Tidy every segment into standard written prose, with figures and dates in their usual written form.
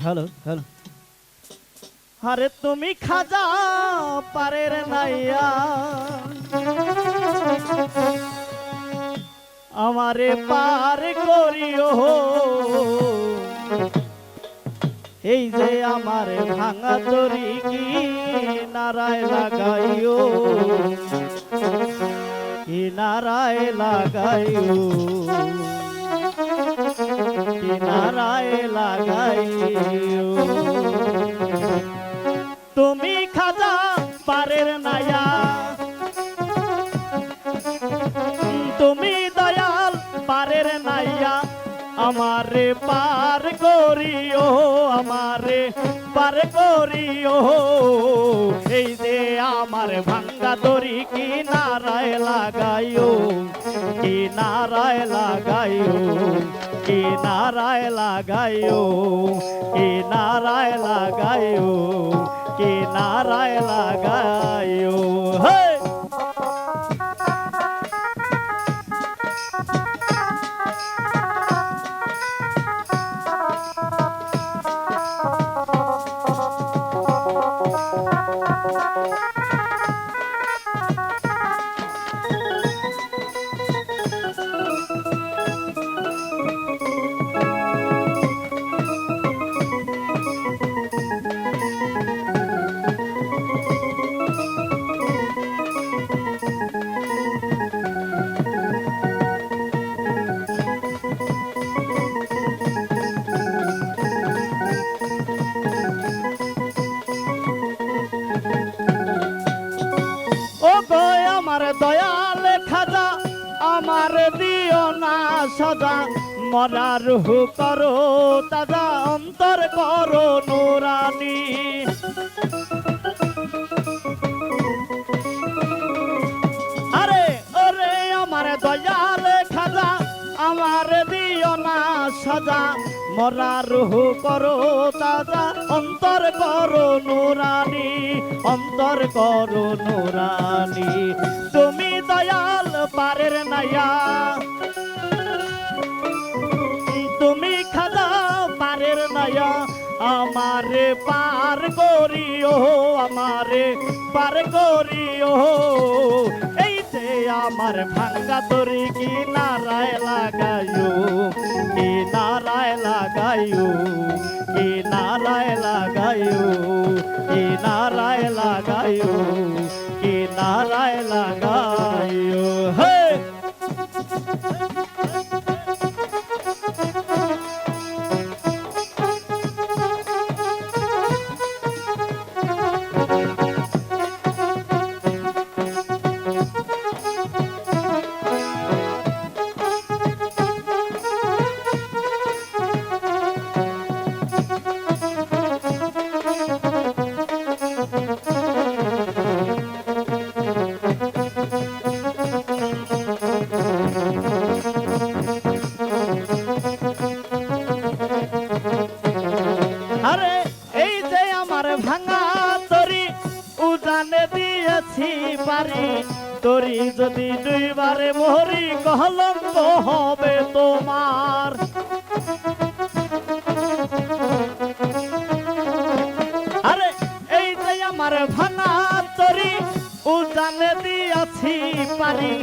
Hello hello. আরে তুমি খাজা পারের নাইয়া আমারে পার করিও, এই যে আমার ভাঙা তরি কি নারায় লাগাইও, কি নারায় লাগাইও, কি নারায় লাগাইও। তুমি খাজা পারের নাইয়া, তুমি দয়াল পারের নাইয়া আমারে পার করিও, আমারে পার করিও, এই যে আমার ভাঙ্গা দড়ি কি নারায় লাগাইও, কি নারায় লাগাইও, কি নারায় লাগাইও, কি নারায় লাগাইও, কি নারায় লাগাইও। হে আমার দয়াল খাজা আমার দিও না সদা, মরা রুহ করো তাজা, অন্তর করো নুরানি। আরে ওরে আমার দয়াল খাজা আমার দিও না সদা, মরা রুহ করো তাজা, অন্তর করো নুরানি, অন্তর করো নুরানি। তুমি দয়াল পারের নাইয়া, তুমি খাজা পারের নাইয়া আমারে পার করিও, আমারে পার করিও, এই যে আমার ভাঙ্গা তরি কি নারায় লাগাইও, কি নারায় লাগাইও, কি নারায় লাগাইও, কি নারায় লাগাইও, কি নারায় লাগাইও। হে আরে এই যে আমার ভাঙা তরি উজানে দিয়েছি পারি, তরি যদি দুইবারে মরি কলঙ্ক হবে তোমার। আরে এই যে আমার ভাঙা তরি উজানে দিয়েছি পারি,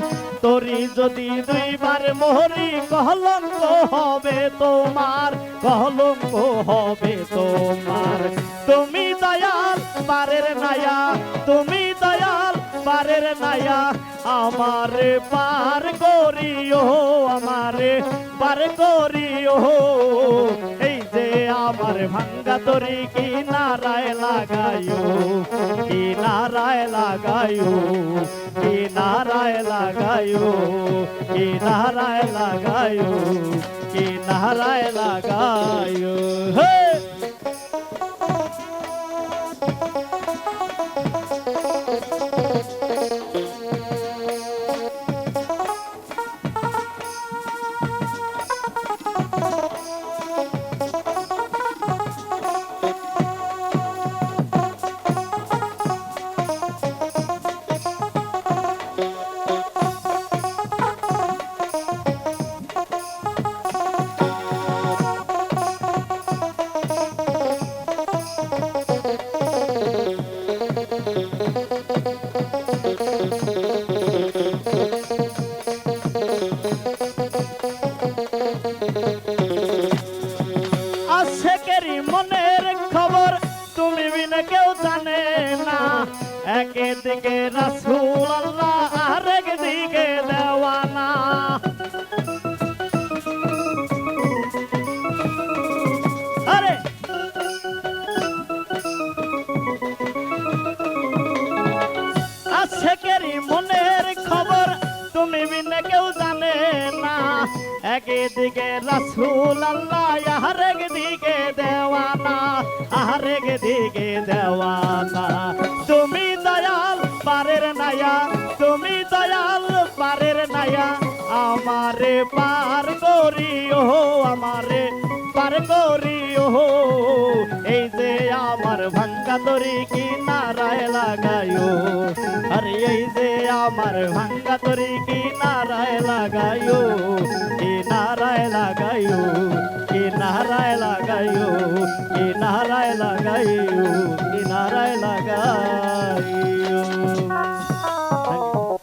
তরি যদি দুইবার মরি কলঙ্ক হবে তোমার, কলঙ্ক হবে তোমার। তুমি দয়াল পারের নাইয়া, তুমি দয়াল পারের নাইয়া আমারে পার করিও, আমারে পার করিও, এই যে আমার ভাঙ্গা তরি কি নারায় লাগাইও, কি নারায় লাগাইও, কি নারায় লাগাইও, কি নারায় লাগাইও, কি নারায় লাগাইও। হে আশেকেরই মনের খবর তুমি বিনে কেউ জানে না একদিকে রাসূল আল্লাহ আর একদিকে দেওয়ানা আরে আশেকেরই মনের খবর তুমি বিনে কেউ জানে না একদিকে রাসূল আল্লাহ আর একদিকে দেওয়ানা আর একদিকে দেওয়ানা তুমি দয়াল পারের নায়া তুমি দয়াল পারের নায়া আমারে পার করিও আমারে পার করিও এই যে আমার ভাঙ্গা তরি কিনারায় লাগাইও আরে এই যে আমার ভাঙ্গা তরি কিনারায় লাগাইও কিনারায় লাগাইও কিনারায় লাগাইও কিনারায় লাগাইও কিনারায়